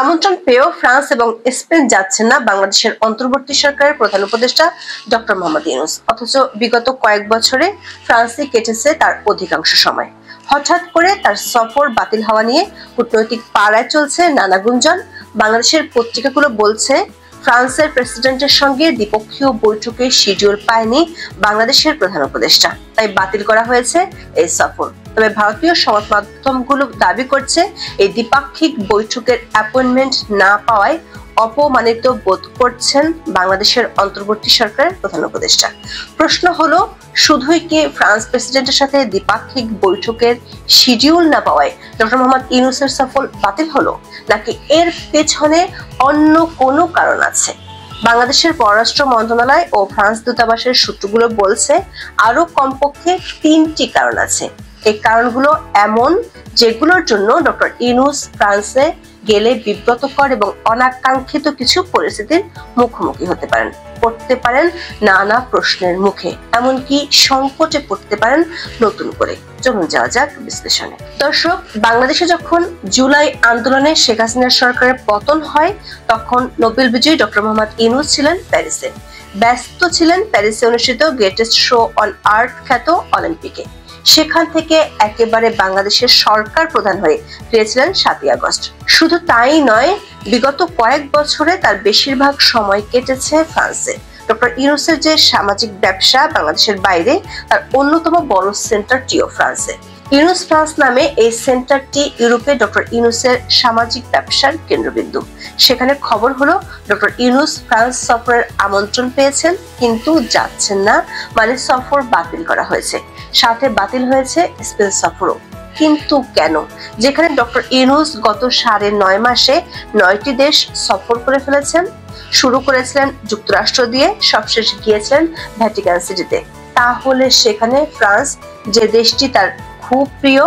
আমন্ত্রণ পেয়েও ফ্রান্স এবং স্পেন যাচ্ছেন না বাংলাদেশের অন্তর্বর্তী সরকারের প্রধান উপদেষ্টা ডক্টর মোহাম্মদ ইউনূস। অথচ বিগত কয়েক বছরে ফ্রান্সে কেটেছে তার অধিকাংশ সময়। হঠাৎ করে তার সফর বাতিল হওয়া নিয়ে কূটনৈতিক পাড়ায় চলছে নানা গুঞ্জন। বাংলাদেশের পত্রিকাগুলো বলছে ফ্রান্সের প্রেসিডেন্টের সঙ্গে দ্বিপক্ষীয় বৈঠকের শিডিউল পায়নি বাংলাদেশের প্রধান উপদেষ্টা, তাই বাতিল করা হয়েছে এই সফর। তবে ভারতীয় সংবাদ মাধ্যমগুলো দাবি করছে এই দ্বিপাক্ষিক বৈঠকের অ্যাপয়েন্টমেন্ট না পাওয়ায় অপমানিত বোধ করছেন বাংলাদেশের অন্তর্বর্তী সরকারের প্রধান উপদেষ্টা। প্রশ্ন হলো, শুধুই কি ফ্রান্স প্রেসিডেন্টের সাথে দ্বিপাক্ষিক বৈঠকের শিডিউল না পাওয়ায় ডক্টর মোহাম্মদ ইউনূসের সফর বাতিল হলো, নাকি এর পেছনে অন্য কোনো কারণ আছে? বাংলাদেশের পররাষ্ট্র মন্ত্রণালয় ও ফ্রান্স দূতাবাসের সূত্রগুলো বলছে আরো কমপক্ষে 3টি কারণ আছে। এই কারণগুলো এমন যেগুলোর জন্য ডক্টর ইউনূস ফ্রান্সে গেলে বিব্রতকর এবং অনাকাঙ্ক্ষিত কিছু পরিস্থিতির মুখোমুখি পড়তে পারেন নানা প্রশ্নের মুখে, এমনকি সংকটে পড়তে পারেন নতুন করে। চলুন যাওয়া যাক বিশ্লেষণে। দর্শক, বাংলাদেশে যখন জুলাই আন্দোলনে শেখ হাসিনার সরকারের পতন হয়, তখন নোবেল বিজয়ী ডক্টর মোহাম্মদ ইউনূস ছিলেন প্যারিসে, ব্যস্ত ছিলেন প্যারিসে অনুষ্ঠিত গ্রেটেস্ট শো অন আর্থ খ্যাত অলিম্পিকে। সেখান থেকে একেবারে বাংলাদেশের সরকার প্রধান হয়ে ফিরেছিলেন 7ই আগস্ট। শুধু তাই নয়, বিগত কয়েক বছরে তার বেশিরভাগ সময় কেটেছে ফ্রান্সে। ডক্টর ইউনূসের যে সামাজিক ব্যবসা বাংলাদেশের বাইরে, তার অন্যতম বড় সেন্টারটিও ফ্রান্সে। ইউনূস ফ্রান্স নামে এই সেন্টারটি ইউরোপে ডক্টর ইউনূসের সামাজিক ব্যবসার কেন্দ্রবিন্দু। সেখানে খবর হলো ডক্টর ইউনূস ফ্রান্স সফরের আমন্ত্রণ পেয়েছেন, কিন্তু যাচ্ছেন না, মানে সফর বাতিল করা হয়েছে। সাথে বাতিল হয়েছে স্পেন সফরও। কিন্তু কেন? যেখানে ডক্টর ইউনূস গত 9.5 মাসে 9টি দেশ সফর করে ফেলেছেন। শুরু করেছিলেন যুক্তরাষ্ট্র দিয়ে, সবশেষ গিয়েছিলেন ভ্যাটিকান সিটিতে। তাহলে সেখানে ফ্রান্স, যে দেশটি তার খুব প্রিয়,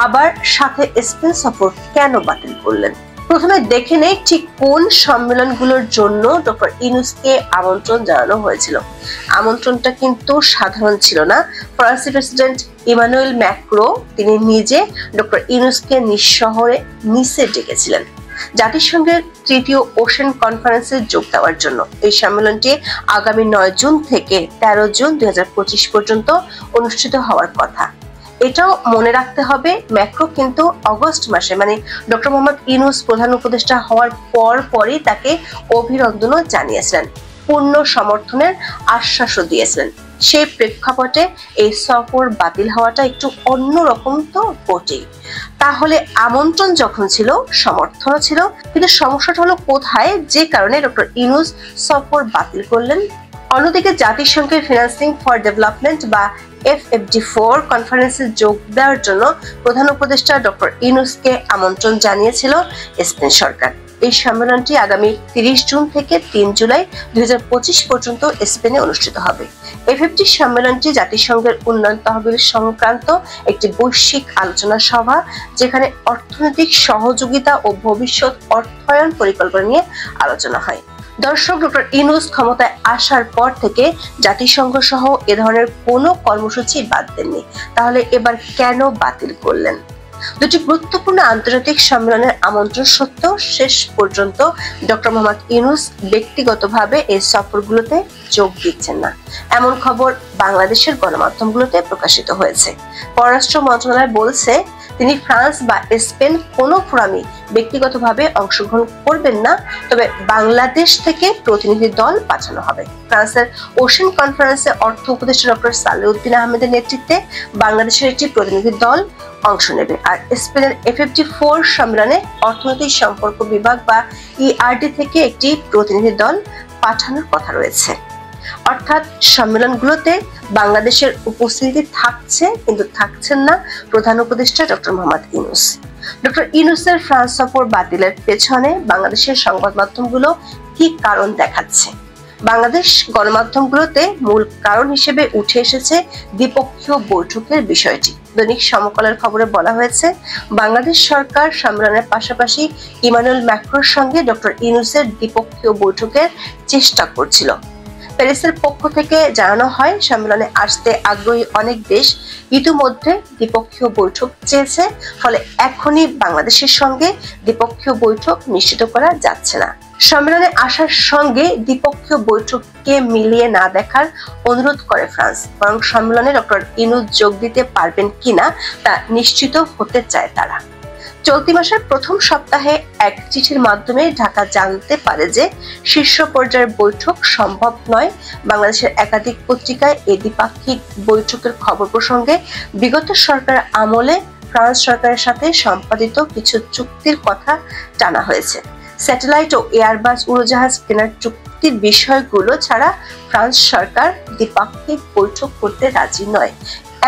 আবার সাথে স্পেন সফর কেন বাতিল করলেন? প্রথমে দেখে নেই ঠিক কোন সম্মেলনগুলোর জন্য ডক্টর ইউনূসকে আমন্ত্রণ জানানো হয়েছিল। আমন্ত্রণটা কিন্তু সাধারণ ছিল না। ফরাসি প্রেসিডেন্ট ইমানুয়েল ম্যাক্রো তিনি নিজে ডক্টর ইউনূসকে নিঃশহরে নিসে ডেকেছিলেন জাতিসংঘের 3য় ওশেন কনফারেন্সে যোগ দেওয়ার জন্য। এই সম্মেলনটি আগামী 9 জুন থেকে 13 জুন 2025 পর্যন্ত অনুষ্ঠিত হওয়ার কথা। এটাও মনে রাখতে হবে, ম্যাক্রো কিন্তু অগস্ট মাসে, মানে ডক্টর মোহাম্মদ ইউনূস প্রধান উপদেষ্টা হওয়ার পরই তাকে অভিনন্দনও জানিয়েছিলেন, পূর্ণ সমর্থনের আশ্বাসও দিয়েছিলেন। সেই প্রেক্ষাপটে এই সফর বাতিল হওয়াটা একটু অন্যরকম তো বটেই। তাহলে আমন্ত্রণ যখন ছিল, সমর্থনও ছিল, কিন্তু সমস্যাটা হলো কোথায়, যে কারণে ডক্টর ইউনূস সফর বাতিল করলেন? অন্যদিকে জাতিসংঘের ফিন্যান্সিং ফর ডেভেলপমেন্ট বা FFD4 কনফারেন্সে যোগ দেওয়ার জন্য প্রধান উপদেষ্টা ডক্টর ইউনূসকে আমন্ত্রণ জানিয়েছিল স্পেন সরকার। এই সম্মেলনটি আগামী 30 জুন থেকে 3 জুলাই 2025 পর্যন্ত স্পেনে অনুষ্ঠিত হবে। FFD সম্মেলনটি জাতিসংঘের উন্নয়ন তহবিল সংক্রান্ত একটি বৈশ্বিক আলোচনা সভা, যেখানে অর্থনৈতিক সহযোগিতা ও ভবিষ্যৎ অর্থায়ন পরিকল্পনা নিয়ে আলোচনা হয়। দর্শক, ডক্টর ইউনূস ক্ষমতায় আসার পর থেকে জাতিসংঘ সহ এ ধরনের কোনো কর্মসূচি বাদ দেননি। তাহলে এবার কেন বাতিল করলেন? দুটি গুরুত্বপূর্ণ আন্তর্জাতিক সম্মেলনের আমন্ত্রণ সত্ত্বেও শেষ পর্যন্ত ডক্টর মোহাম্মদ ইউনূস ব্যক্তিগতভাবে এই সফরগুলোতে যোগ দিচ্ছেন না, এমন খবর বাংলাদেশের গণমাধ্যমগুলোতে প্রকাশিত হয়েছে। পররাষ্ট্র মন্ত্রণালয় বলছে তিনি ফ্রান্স বা স্পেন কোনো ফোরামে ব্যক্তিগতভাবে অংশগ্রহণ করবেন না, তবে বাংলাদেশ থেকে প্রতিনিধি দল পাঠানো হবে। ফ্রান্সের ওশেন কনফারেন্সে অর্থ উপদেষ্টা ডক্টর সালেউদ্দিন আহমেদের নেতৃত্বে বাংলাদেশের একটি প্রতিনিধি দল অংশ নেবে। আর স্পেনের FFD4 সম্মেলনে অর্থনৈতিক সম্পর্ক বিভাগ বা ERD থেকে একটি প্রতিনিধি দল পাঠানোর কথা রয়েছে। অর্থাৎ সম্মেলনগুলোতে বাংলাদেশের উপস্থিতি থাকছে, কিন্তু থাকছেন না প্রধান উপদেষ্টা ডক্টর মোহাম্মদ ইউনূস। ডক্টর ইউনূসের ফ্রান্স সফর বাতিলের পেছনে বাংলাদেশের সংবাদ মাধ্যমগুলো কি কারণ দেখাচ্ছে? বাংলাদেশ গণমাধ্যমগুলোতে মূল কারণ হিসেবে উঠে এসেছে দ্বিপক্ষীয় বৈঠকের বিষয়টি। দৈনিক সমকালের খবরে বলা হয়েছে, বাংলাদেশ সরকার সম্মেলনের পাশাপাশি ইমানুয়েল ম্যাক্রোর সঙ্গে ডক্টর ইউনূসের দ্বিপক্ষীয় বৈঠকের চেষ্টা করছিল। প্যারিসের পক্ষ থেকে জানানো হয় সম্মেলনে আসতে আগ্রহী অনেক দেশ ইতিমধ্যে দ্বিপক্ষীয় বৈঠক চেয়েছে, ফলে এখনই বাংলাদেশের সঙ্গে দ্বিপক্ষীয় বৈঠক নিশ্চিত করা যাচ্ছে না। সম্মেলনে আসার সঙ্গে দ্বিপক্ষীয় বৈঠককে মিলিয়ে না দেখার অনুরোধ করে ফ্রান্স, বরং সম্মেলনে ডক্টর ইউনূস যোগ দিতে পারবেন কিনা তা নিশ্চিত হতে চায় তারা। চলতি মাসের প্রথম সপ্তাহে এক চিঠির মাধ্যমে ঢাকা জানতে পারে যে শীর্ষ পর্যায়ের বৈঠক সম্ভব নয়। বাংলাদেশের একাধিক পত্রিকায় এই দ্বিপাক্ষিক বৈঠকের খবর প্রসঙ্গে বিগত সরকার আমলে ফ্রান্স সরকারের সাথে সম্পাদিত কিছু চুক্তির কথা টানা হয়েছে। স্যাটেলাইট ও এয়ারবাস উড়োজাহাজ কেনার চুক্তির বিষয়গুলো ছাড়া ফ্রান্স সরকার দ্বিপাক্ষিক বৈঠক করতে রাজি নয়,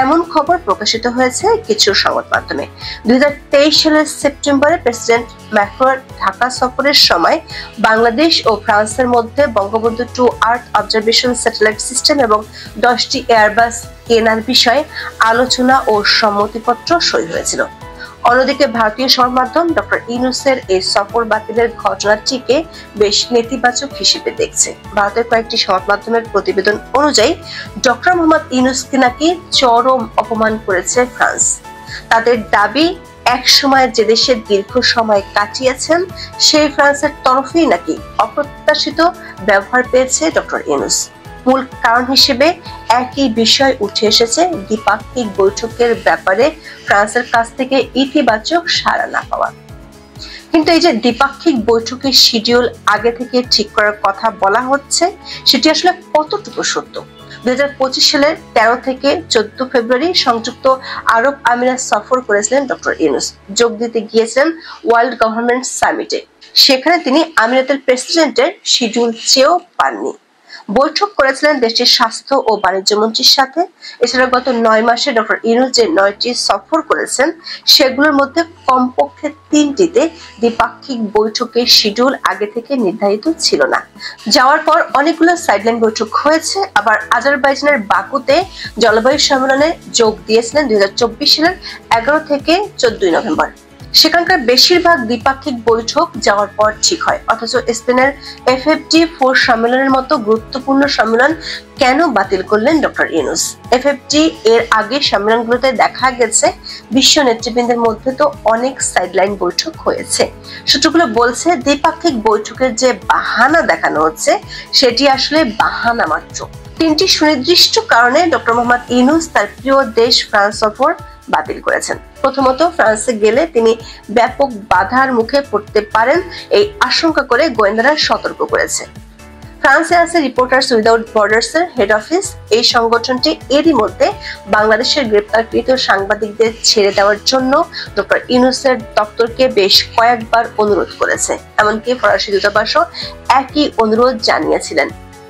এমন খবর প্রকাশিত হয়েছে কিছু সংবাদ মাধ্যমে। 2023 সালের সেপ্টেম্বরে প্রেসিডেন্ট ম্যাক্রোর ঢাকা সফরের সময় বাংলাদেশ ও ফ্রান্সের মধ্যে Bangabandhu 2 earth observation satellite system এবং 10টি এয়ারবাস কেনার বিষয়ে আলোচনা ও সম্মতিপত্র সই হয়েছিল। অন্যদিকে ভারতীয় সংবাদ মাধ্যম ডক্টর ইউনূসের এই সফর বাতিলের ঘটনাটিকে বেশ নেতিবাচক হিসেবে দেখছে। ভারতের কয়েকটি সংবাদ মাধ্যমের প্রতিবেদন অনুযায়ী ডক্টর মোহাম্মদ ইউনূসকে নাকি চরম অপমান করেছে ফ্রান্স। তাদের দাবি, এক সময় যে দেশে দীর্ঘ সময় কাটিয়েছেন সেই ফ্রান্সের তরফেই নাকি অপ্রত্যাশিত ব্যবহার পেয়েছে ডক্টর ইউনূস। মূল কারণ হিসেবে একই বিষয় উঠে এসেছে দ্বিপাক্ষিক বৈঠকের ব্যাপারে ফ্রান্সের কাছ থেকে ইতিবাচক সাড়া না পাওয়া। কিন্তু এই যে দ্বিপাক্ষিক বৈঠকের শিডিউল আগে থেকে ঠিক করার কথা বলা হচ্ছে, সেটি আসলে কতটুকু সত্য? 2025 সালের 13 থেকে 14 ফেব্রুয়ারি সংযুক্ত আরব আমিরাত সফর করেছিলেন ডক্টর ইউনূস। যোগ দিতে গিয়েছিলেন ওয়ার্ল্ড গভর্নমেন্ট সামিটে। সেখানে তিনি আমিরাতের প্রেসিডেন্টের শিডিউল চেয়েও পাননি। বৈঠক করেছিলেন দেশটির স্বাস্থ্য ও বাণিজ্য মন্ত্রীর সাথে। এছাড়া গত 9 মাসে ডক্টর ইউনূস যে 9টি সফর করেছেন সেগুলোর মধ্যে কমপক্ষে 3টিতে দ্বিপাক্ষিক বৈঠকের শিডিউল আগে থেকে নির্ধারিত ছিল না। যাওয়ার পর অনেকগুলো সাইডলাইন বৈঠক হয়েছে। আবার আজারবাইজানের বাকুতে জলবায়ু সম্মেলনে যোগ দিয়েছিলেন 2024 সালের 11 থেকে 14 নভেম্বর। সেখানকার বেশিরভাগ দ্বিপাক্ষিক বৈঠক যাওয়ার পর ঠিক হয়, অথচ স্পেনের FFD4 সম্মেলনের মতো গুরুত্বপূর্ণ সম্মেলন কেন বাতিল করলেন ডক্টর ইউনূস? FFD এর আগে সম্মেলনগুলোতে দেখা গেছে বিশ্ব নেতৃবৃন্দের মধ্যে তো অনেক সাইডলাইন বৈঠক হয়েছে। সূত্রগুলো বলছে দ্বিপাক্ষিক বৈঠকের যে বাহানা দেখানো হচ্ছে সেটি আসলে বাহানা মাত্র। 3টি সুনির্দিষ্ট কারণে ডক্টর মোহাম্মদ ইউনূস তার প্রিয় দেশ ফ্রান্স সফর বাতিল করেছেন। প্রথমত, ফ্রান্সে গেলে তিনি ব্যাপক বাধার মুখে পড়তে পারেন, এই আশঙ্কা করে গোয়েন্দারা সতর্ক করেছে। ফ্রান্সে আছে রিপোর্টার্স উইদাউট বর্ডার্স এর হেড অফিস। এই সংগঠনটি এরই মধ্যে বাংলাদেশের গ্রেপ্তারকৃত সাংবাদিকদের ছেড়ে দেওয়ার জন্য ডক্টর ইউনূসের দপ্তরকে বেশ কয়েকবার অনুরোধ করেছে। এমনকি ফরাসি দূতাবাসও একই অনুরোধ জানিয়েছিলেন,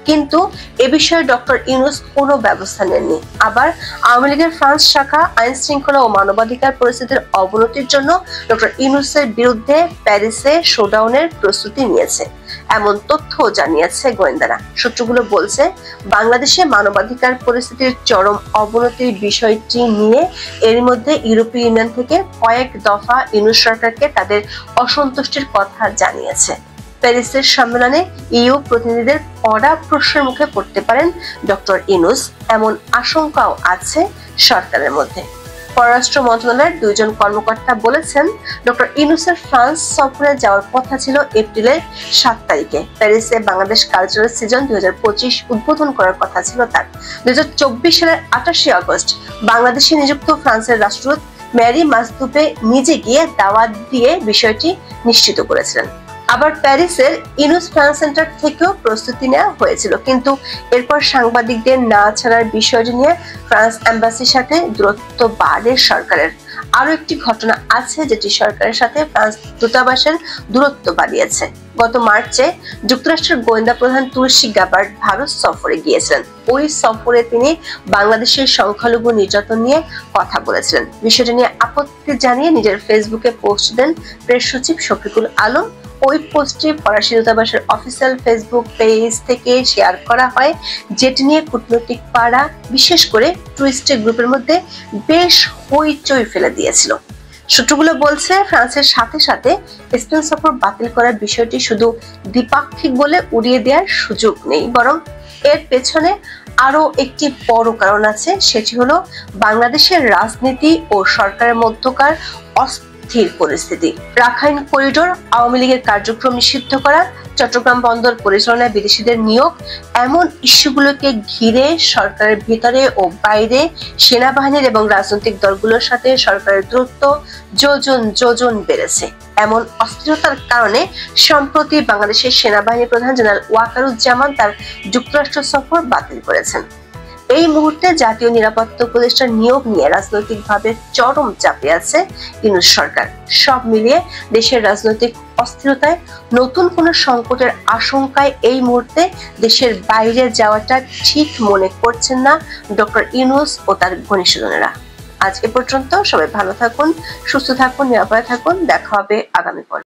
কিন্তু এ বিষয়ে ডক্টর ইউনূস কোনো ব্যবস্থা নেননি। আবার আওয়ামী লীগের ফ্রান্স শাখা আইন শৃঙ্খলা ও মানবাধিকার পরিস্থিতির অবনতির জন্য ডক্টর ইউনূসের বিরুদ্ধে প্যারিসে শোডাউনের প্রস্তুতি নিয়েছে, এমন তথ্য জানিয়েছে গোয়েন্দারা। সূত্রগুলো বলছে বাংলাদেশে মানবাধিকার পরিস্থিতির চরম অবনতির বিষয়টি নিয়ে এর মধ্যে ইউরোপীয় ইউনিয়ন থেকে কয়েক দফা ইউনূস সরকারকে তাদের অসন্তুষ্টির কথা জানিয়েছে। প্যারিসের সম্মেলনে ইউ প্রতিনিধিদের কড়া প্রশ্নের মুখে পড়তে পারেন ডক্টর ইউনূস, এমন আশঙ্কাও আছে সরকারের মধ্যে। পররাষ্ট্র মন্ত্রণালয়ের 2 জন কর্মকর্তা বলেছেন ডক্টর ইউনূসের ফ্রান্স সফরে যাওয়ার কথা ছিল এপ্রিলের 7 তারিখে। প্যারিসে বাংলাদেশ কালচারাল সিজন 2025 উদ্বোধন করার কথা ছিল তার। 2024 সালের 28 আগস্ট বাংলাদেশে নিযুক্ত ফ্রান্সের রাষ্ট্রদূত ম্যারি মাসদুবে নিজে গিয়ে দাওয়াত দিয়ে বিষয়টি নিশ্চিত করেছিলেন। আবার প্যারিসের ইউনূস ফ্রান্স সেন্টার থেকেও প্রস্তুতি নেওয়া হয়েছিল, কিন্তু এরপর সাংবাদিকদের না ছাড়ার বিষয়টি নিয়ে ফ্রান্স এম্বাসির সাথে দূরত্ব বাড়ে সরকারের। আরো একটি ঘটনা আছে যেটি সরকারের সাথে ফ্রান্স দূতাবাসের দূরত্ব বাড়িয়েছে। গত মার্চে যুক্তরাষ্ট্রের গোয়েন্দা প্রধান তুলসী গাবার্ড ভারত সফরে গিয়েছিলেন। ওই সফরে তিনি বাংলাদেশের সংখ্যালঘু নির্যাতন নিয়ে কথা বলেছিলেন। বিষয়টি নিয়ে আপত্তি জানিয়ে নিজের ফেসবুকে পোস্ট দেন প্রেস সচিব শফিকুল আলম। ওই পোস্টটি ফরাসি দূতাবাসের অফিসিয়াল ফেসবুক পেজ থেকে শেয়ার করা হয়, যেটি নিয়ে কূটনৈতিক পাড়া, বিশেষ করে টুইস্টের গ্রুপের মধ্যে বেশ হইচই ফেলে দিয়েছিল। সূত্রগুলো বলছে ফ্রান্সের সাথে সাথে স্পেন সফর বাতিল করার বিষয়টি শুধু দ্বিপাক্ষিক বলে উড়িয়ে দেওয়ার সুযোগ নেই, বরং এর পেছনে আরো একটি বড় কারণ আছে, সেটি হলো বাংলাদেশের রাজনীতি ও সরকারের মধ্যকার অস্থির পরিস্থিতি। রাখাইন করিডোর, আওয়ামী লীগের কার্যক্রম নিষিদ্ধ করা, চট্টগ্রাম বন্দর পরিচালনায় বিদেশিদের নিয়োগ, এমন ইস্যুগুলোকে ঘিরে সরকারের ভিতরে ও বাইরে সেনাবাহিনীর এবং রাজনৈতিক দলগুলোর সাথে সরকারের দূরত্ব যোজন বেড়েছে। এমন অস্থিরতার কারণে সম্প্রতি বাংলাদেশের সেনাবাহিনী প্রধান জেনারেল ওয়াকারুজ্জামান তার যুক্তরাষ্ট্র সফর বাতিল করেছেন। এই মুহূর্তে জাতীয় নিরাপত্তা উপদেষ্টার নিয়োগ নিয়ে রাজনৈতিকভাবে চরম চাপে আছে ইউনূস সরকার। সব মিলিয়ে দেশের রাজনৈতিক অস্থিরতায়, নতুন কোন সংকটের আশঙ্কায় এই মুহূর্তে দেশের বাইরে যাওয়াটা ঠিক মনে করছেন না ডক্টর ইউনূস ও তার ঘনিষ্ঠজনেরা। আজ এ পর্যন্ত। সবাই ভালো থাকুন, সুস্থ থাকুন, নিরাপদে থাকুন। দেখা হবে আগামী পর্বে।